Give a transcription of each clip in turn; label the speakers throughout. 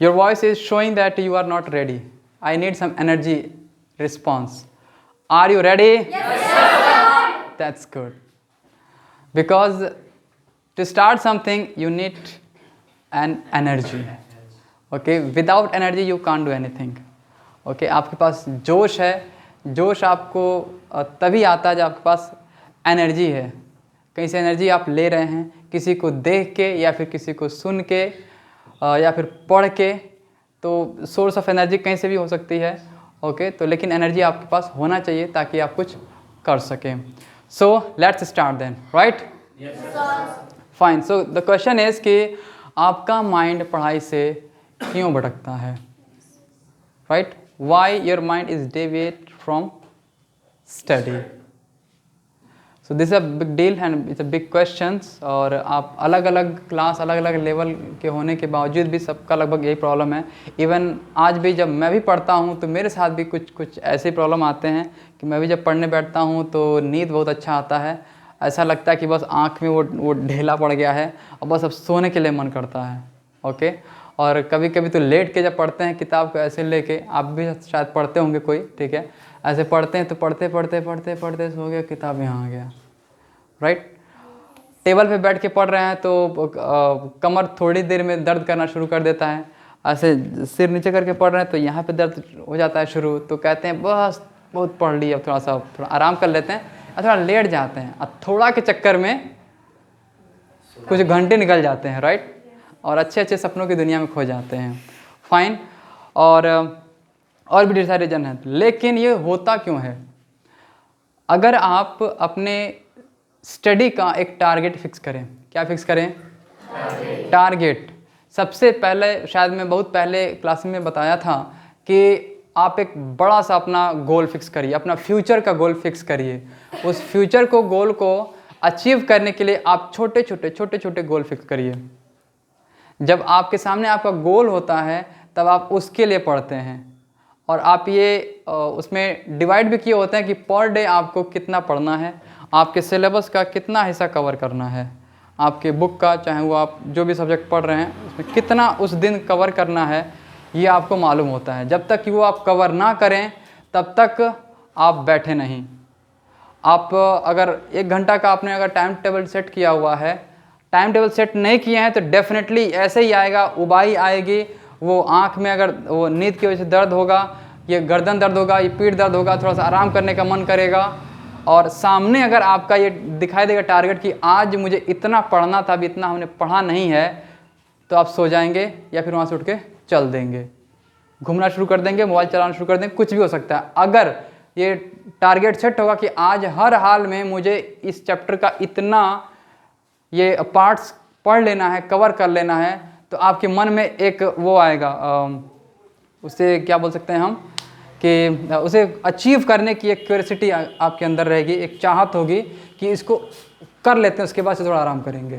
Speaker 1: Your voice is showing that you are not ready. I need some energy response. Are you ready?
Speaker 2: Yes, sir.
Speaker 1: That's good. Because to start something, you need an energy. Okay, without energy you can't do anything. Okay, आपके पास जोश है, जोश आपको तभी आता है जब आपके पास एनर्जी है। कहीं से एनर्जी आप ले रहे हैं, किसी को देख के या फिर किसी को सुन के या फिर पढ़ के, तो सोर्स ऑफ एनर्जी कहीं से भी हो सकती है। ओके, तो लेकिन एनर्जी आपके पास होना चाहिए ताकि आप कुछ कर सकें। So let's start then, right? Fine. So the question is कि आपका माइंड पढ़ाई से क्यों भटकता है, right? Why your mind is deviate from study. So this is a big deal and it's a big questions. और आप अलग अलग क्लास, अलग अलग लेवल के होने के बावजूद भी सबका लगभग यही प्रॉब्लम है। इवन आज भी जब मैं भी पढ़ता हूँ तो मेरे साथ भी कुछ ऐसे प्रॉब्लम आते हैं कि मैं भी जब पढ़ने बैठता हूँ तो नींद बहुत अच्छा आता है। ऐसा लगता है कि बस आँख में वो ढेला पड़ गया है और बस अब सोने के लिए मन करता है। ओके, और कभी कभी तो लेट के जब पढ़ते हैं किताब को ऐसे लेके, आप भी शायद पढ़ते होंगे कोई, ठीक है? ऐसे पढ़ते हैं तो पढ़ते पढ़ते पढ़ते पढ़ते सो गया, किताब यहाँ आ गया, राइट? टेबल पे बैठ के पढ़ रहे हैं तो कमर थोड़ी देर में दर्द करना शुरू कर देता है। ऐसे सिर नीचे करके पढ़ रहे हैं तो यहाँ पे दर्द हो जाता है शुरू। तो कहते हैं बस बहुत पढ़ ली, अब थोड़ा आराम कर लेते हैं, और थोड़ा लेट जाते हैं, और थोड़ा के चक्कर में कुछ घंटे निकल जाते हैं, राइट? और अच्छे अच्छे सपनों की दुनिया में खो जाते हैं। फाइन। और भी ढेर सारे रीजन हैं, लेकिन ये होता क्यों है? अगर आप अपने स्टडी का एक टारगेट फिक्स करें। क्या फिक्स करें? टारगेट। सबसे पहले, शायद मैं बहुत पहले क्लास में बताया था कि आप एक बड़ा सा अपना गोल फिक्स करिए, अपना फ्यूचर का गोल फिक्स करिए। उस फ्यूचर को, गोल को अचीव करने के लिए आप छोटे छोटे गोल फिक्स करिए। जब आपके सामने आपका गोल होता है तब आप उसके लिए पढ़ते हैं, और आप ये उसमें डिवाइड भी किए होते हैं कि पर डे आपको कितना पढ़ना है, आपके सिलेबस का कितना हिस्सा कवर करना है, आपके बुक का, चाहे वो आप जो भी सब्जेक्ट पढ़ रहे हैं उसमें कितना उस दिन कवर करना है, ये आपको मालूम होता है। जब तक कि वो आप कवर ना करें तब तक आप बैठे नहीं। आप अगर 1 घंटा का आपने अगर टाइम टेबल सेट किया हुआ है, टाइम टेबल सेट नहीं किए हैं तो डेफिनेटली ऐसे ही आएगा, उबाई आएगी, वो आँख में अगर वो नींद की वजह से दर्द होगा, ये गर्दन दर्द होगा, ये पीठ दर्द होगा, थोड़ा सा आराम करने का मन करेगा। और सामने अगर आपका ये दिखाई देगा टारगेट कि आज मुझे इतना पढ़ना था, अभी इतना हमने पढ़ा नहीं है, तो आप सो जाएंगे या फिर वहाँ से उठ के चल देंगे, घूमना शुरू कर देंगे, मोबाइल चलाना शुरू कर देंगे, कुछ भी हो सकता है। अगर ये टारगेट सेट होगा कि आज हर हाल में मुझे इस चैप्टर का इतना ये पार्ट्स पढ़ लेना है, कवर कर लेना है, तो आपके मन में एक वो आएगा, उसे क्या बोल सकते हैं हम, कि उसे अचीव करने की एक क्यूरियोसिटी आपके अंदर रहेगी, एक चाहत होगी कि इसको कर लेते हैं, उसके बाद से थोड़ा आराम करेंगे,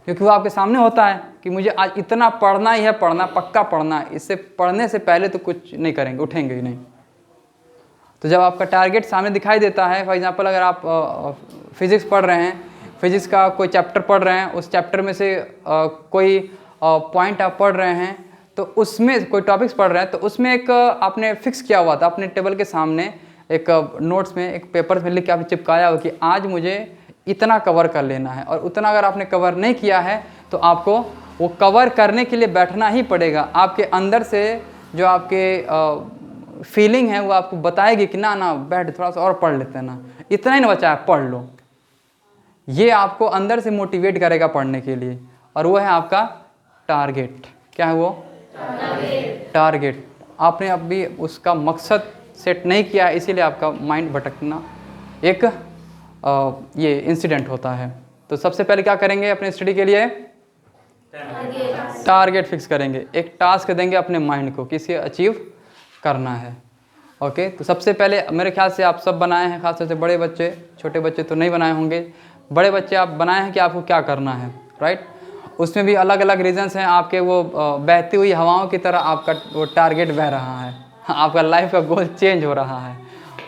Speaker 1: क्योंकि वो आपके सामने होता है कि मुझे आज इतना पढ़ना ही है, पढ़ना पक्का पढ़ना है, इससे पढ़ने से पहले तो कुछ नहीं करेंगे, उठेंगे ही नहीं। तो जब आपका टारगेट सामने दिखाई देता है, फॉर एग्जांपल अगर आप फिज़िक्स पढ़ रहे हैं, फिज़िक्स का कोई चैप्टर पढ़ रहे हैं, उस चैप्टर में से कोई पॉइंट आप पढ़ रहे हैं, तो उसमें कोई टॉपिक्स पढ़ रहे हैं, तो उसमें एक आपने फिक्स किया हुआ था अपने टेबल के सामने, एक नोट्स में, एक पेपर में लिख के आपने चिपकाया हो कि आज मुझे इतना कवर कर लेना है, और उतना अगर आपने कवर नहीं किया है तो आपको वो कवर करने के लिए बैठना ही पड़ेगा। आपके अंदर से जो आपके फीलिंग है वो आपको बताएगी कि ना बैठ, थोड़ा सा और पढ़ लेते हैं ना, इतना ही ना बचा है, पढ़ लो। ये आपको अंदर से मोटिवेट करेगा पढ़ने के लिए, और वो है आपका टारगेट। क्या है वो? टारगेट। आपने अभी उसका मकसद सेट नहीं किया, इसीलिए आपका माइंड भटकना एक ये इंसिडेंट होता है। तो सबसे पहले क्या करेंगे अपने स्टडी के लिए? टारगेट फिक्स करेंगे, एक टास्क देंगे अपने माइंड को कि इसे अचीव करना है। ओके, तो सबसे पहले मेरे ख्याल से आप सब बनाए हैं, खासतौर से बड़े बच्चे, छोटे बच्चे तो नहीं बनाए होंगे, बड़े बच्चे आप बनाए हैं कि आपको क्या करना है, राइट? उसमें भी अलग अलग रीजंस हैं आपके, वो बहती हुई हवाओं की तरह आपका वो टारगेट बह रहा है, आपका लाइफ का गोल चेंज हो रहा है।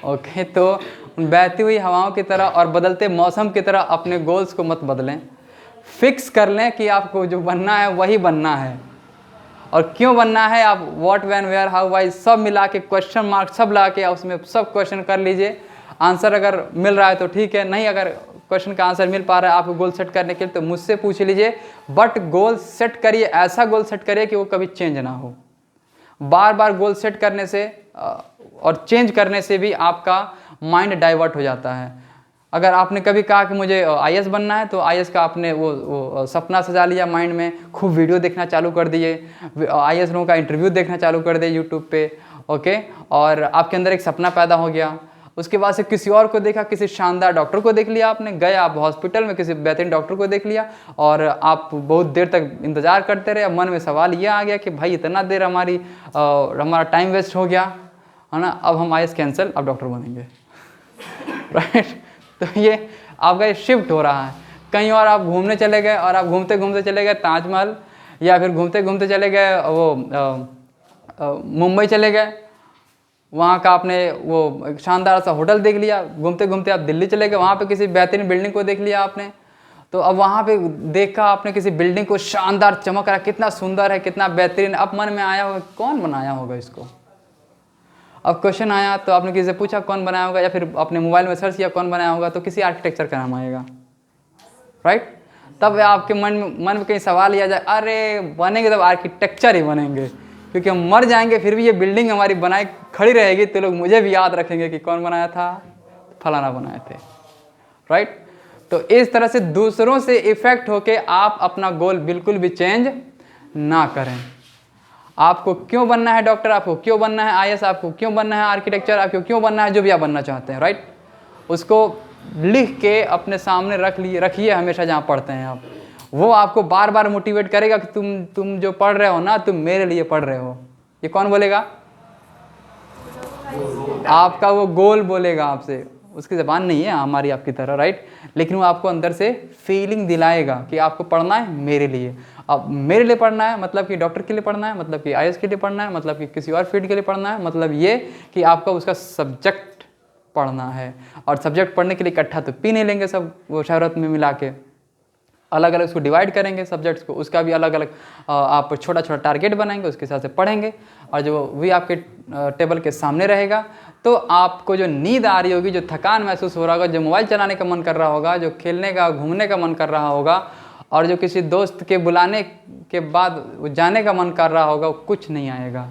Speaker 1: ओके, तो बहती हुई हवाओं की तरह और बदलते मौसम की तरह अपने गोल्स को मत बदलें, फिक्स कर लें कि आपको जो बनना है वही बनना है। और क्यों बनना है आप what when where how why सब मिला के क्वेश्चन मार्क सब ला के उसमें सब क्वेश्चन कर लीजिए। आंसर अगर मिल रहा है तो ठीक है, नहीं अगर क्वेश्चन का आंसर मिल पा रहा है आपको गोल सेट करने के लिए तो मुझसे पूछ लीजिए। बट गोल सेट करिए, ऐसा गोल सेट करिए कि वो कभी चेंज ना हो। बार बार गोल सेट करने से और चेंज करने से भी आपका माइंड डाइवर्ट हो जाता है। अगर आपने कभी कहा कि मुझे आईएएस बनना है तो आईएएस का आपने वो सपना सजा लिया माइंड में, खूब वीडियो देखना चालू कर दिए, आईएएस लोगों का इंटरव्यू देखना चालू कर दिए यूट्यूब पे, ओके, और आपके अंदर एक सपना पैदा हो गया। उसके बाद से किसी और को देखा, किसी शानदार डॉक्टर को देख लिया आपने, गए आप हॉस्पिटल में किसी बेहतरीन डॉक्टर को देख लिया और आप बहुत देर तक इंतज़ार करते रहे। मन में सवाल ये आ गया कि भाई इतना देर हमारा टाइम वेस्ट हो गया है ना, अब हम आईएएस कैंसिल, अब डॉक्टर बनेंगे राइट। तो ये आपका ये शिफ्ट हो रहा है। कहीं और आप घूमने चले गए और आप घूमते घूमते चले गए ताजमहल, या फिर घूमते घूमते चले गए वो मुंबई चले गए, वहाँ का आपने वो शानदार सा होटल देख लिया। घूमते घूमते आप दिल्ली चले गए, वहाँ पे किसी बेहतरीन बिल्डिंग को देख लिया आपने। तो अब वहाँ पे देखा आपने किसी बिल्डिंग को, शानदार चमक रहा, कितना सुंदर है, कितना बेहतरीन। अब मन में आया होगा कौन बनाया होगा इसको। अब क्वेश्चन आया तो आपने किसी से पूछा कौन बनाया होगा, या फिर अपने मोबाइल में सर्च किया कौन बनाया होगा, तो किसी आर्किटेक्चर का नाम आएगा राइट। तब आपके मन में कहीं सवाल आ जाए, अरे बनेंगे तब आर्किटेक्चर ही बनेंगे, क्योंकि हम मर जाएंगे फिर भी ये बिल्डिंग हमारी बनाई खड़ी रहेगी तो लोग मुझे भी याद रखेंगे कि कौन बनाया था, फलाना बनाए थे राइट। तो इस तरह से दूसरों से इफेक्ट होके आप अपना गोल बिल्कुल भी चेंज ना करें। आपको क्यों बनना है डॉक्टर, आपको क्यों बनना है आईएएस, आपको क्यों बनना है आर्किटेक्चर, आपको क्यों बनना है जो भी आप बनना चाहते हैं राइट, उसको लिख के अपने सामने रखिए हमेशा जहाँ पढ़ते हैं आप। वो आपको बार बार मोटिवेट करेगा कि तुम जो पढ़ रहे हो ना, तुम मेरे लिए पढ़ रहे हो। ये कौन बोलेगा? आपका वो गोल बोलेगा आपसे। उसकी ज़बान नहीं है हमारी आपकी तरह राइट, लेकिन वो आपको अंदर से फीलिंग दिलाएगा कि आपको पढ़ना है मेरे लिए। अब मेरे लिए पढ़ना है मतलब कि डॉक्टर के लिए पढ़ना है, मतलब कि आईएएस के लिए पढ़ना है, मतलब कि किसी और फील्ड के लिए पढ़ना है, मतलब ये कि आपका उसका सब्जेक्ट पढ़ना है। और सब्जेक्ट पढ़ने के लिए इकट्ठा तो पी नहीं लेंगे सब वो शहरत में मिला के, अलग अलग उसको डिवाइड करेंगे सब्जेक्ट्स को, उसका भी अलग अलग आप छोटा छोटा टारगेट बनाएंगे, उसके हिसाब से पढ़ेंगे। और जो भी आपके टेबल के सामने रहेगा तो आपको जो नींद आ रही होगी, जो थकान महसूस हो रहा होगा, जो मोबाइल चलाने का मन कर रहा होगा, जो खेलने का घूमने का मन कर रहा होगा, और जो किसी दोस्त के बुलाने के बाद जाने का मन कर रहा होगा, वो कुछ नहीं आएगा।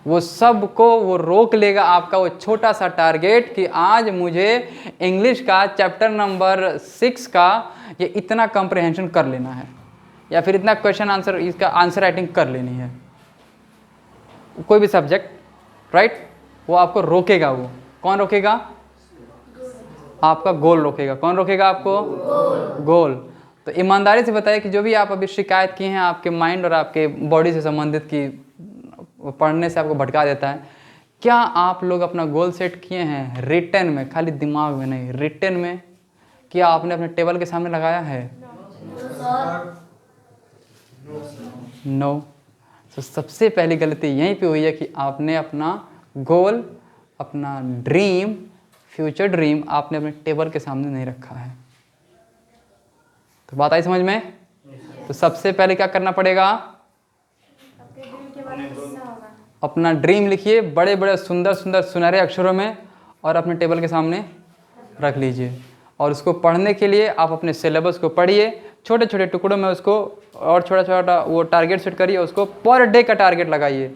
Speaker 1: वो सब को वो रोक लेगा आपका वो छोटा सा टारगेट कि आज मुझे इंग्लिश का चैप्टर नंबर 6 का ये इतना कंप्रहेंशन कर लेना है, या फिर इतना क्वेश्चन आंसर इसका आंसर राइटिंग कर लेनी है। कोई भी सब्जेक्ट राइट, वो आपको रोकेगा। वो कौन रोकेगा? आपका गोल रोकेगा। कौन रोकेगा आपको? गोल। तो ईमानदारी से बताइए कि जो भी आप अभी शिकायत की हैं आपके माइंड और आपके बॉडी से संबंधित की पढ़ने से आपको भटका देता है, क्या आप लोग अपना गोल सेट किए हैं रिटन में? खाली दिमाग में नहीं, रिटन में क्या आपने अपने टेबल के सामने लगाया है? नो। तो सबसे पहली गलती यहीं पे हुई है कि आपने अपना गोल, अपना ड्रीम, फ्यूचर ड्रीम आपने अपने टेबल के सामने नहीं रखा है। तो बात आई समझ में? तो सबसे पहले क्या करना पड़ेगा? अपना ड्रीम लिखिए बड़े बड़े सुंदर सुंदर सुनहरे अक्षरों में और अपने टेबल के सामने रख लीजिए। और उसको पढ़ने के लिए आप अपने सिलेबस को पढ़िए, छोटे छोटे टुकड़ों में उसको, और छोटा छोटा वो टारगेट सेट करिए, उसको पर डे का टारगेट लगाइए।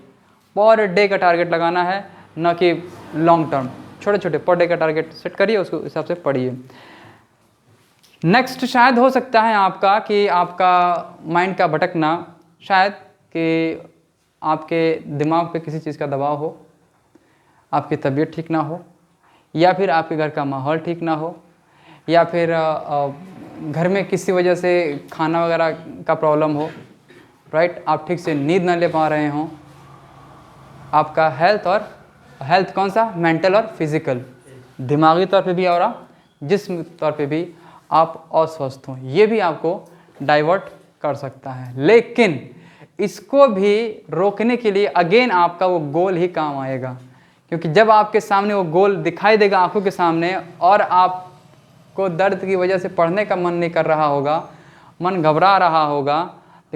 Speaker 1: पर डे का टारगेट लगाना है, न कि लॉन्ग टर्म। छोटे छोटे पर डे का टारगेट सेट करिए, उसको हिसाब से पढ़िए। नेक्स्ट शायद हो सकता है आपका कि आपका माइंड का भटकना, शायद कि आपके दिमाग पे किसी चीज़ का दबाव हो, आपकी तबीयत ठीक ना हो, या फिर आपके घर का माहौल ठीक ना हो, या फिर घर में किसी वजह से खाना वगैरह का प्रॉब्लम हो राइट, आप ठीक से नींद ना ले पा रहे हों, आपका हेल्थ कौन सा? मेंटल और फिजिकल, दिमागी तौर पे भी और जिस्म तौर पे भी आप अस्वस्थ हों, ये भी आपको डाइवर्ट कर सकता है। लेकिन इसको भी रोकने के लिए अगेन आपका वो गोल ही काम आएगा, क्योंकि जब आपके सामने वो गोल दिखाई देगा आंखों के सामने और आपको दर्द की वजह से पढ़ने का मन नहीं कर रहा होगा, मन घबरा रहा होगा,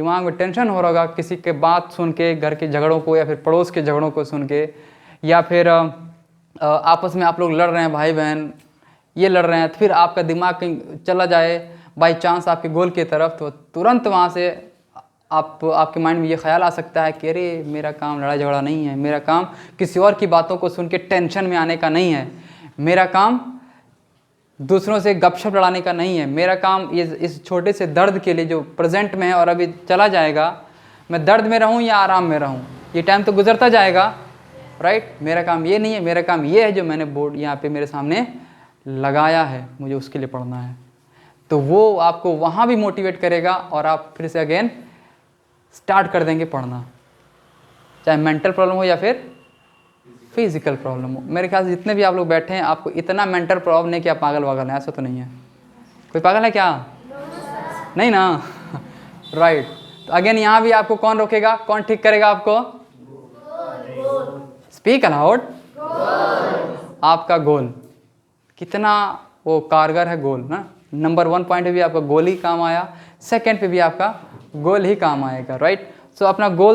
Speaker 1: दिमाग में टेंशन हो रहा होगा किसी के बात सुन के, घर के झगड़ों को या फिर पड़ोस के झगड़ों को सुन के, या फिर आपस में आप लोग लड़ रहे हैं, भाई बहन ये लड़ रहे हैं, तो फिर आपका दिमाग कहीं चला जाए बाई चांस आपके गोल की तरफ, तो तुरंत वहाँ से आपके माइंड में ये ख्याल आ सकता है कि अरे मेरा काम लड़ाई झगड़ा नहीं है, मेरा काम किसी और की बातों को सुन के टेंशन में आने का नहीं है, मेरा काम दूसरों से गपशप लड़ाने का नहीं है, मेरा काम ये इस छोटे से दर्द के लिए जो प्रेजेंट में है और अभी चला जाएगा, मैं दर्द में रहूं या आराम में रहूं, ये टाइम तो गुजरता जाएगा, राइट। मेरा काम ये नहीं है, मेरा काम ये है जो मैंने बोर्ड यहाँ पे मेरे सामने लगाया है, मुझे उसके लिए पढ़ना है। तो वो आपको वहाँ भी मोटिवेट करेगा और आप फिर से अगेन स्टार्ट कर देंगे पढ़ना, चाहे मेंटल प्रॉब्लम हो या फिर फिजिकल प्रॉब्लम हो। मेरे ख्याल से जितने भी आप लोग बैठे हैं आपको इतना मेंटल प्रॉब्लम नहीं कि आप पागल वागल हैं, ऐसा तो नहीं है। कोई पागल है क्या? नहीं ना? राइट। तो अगेन यहाँ भी आपको कौन रोकेगा, कौन ठीक करेगा आपको? Speak allowed. आपका गोल कितना वो कारगर है गोल ना। नंबर 1 पॉइंट पे भी आपका गोल ही काम आया, सेकंड पे भी आपका गोल ही काम आएगा, राइट। सो अपना गोल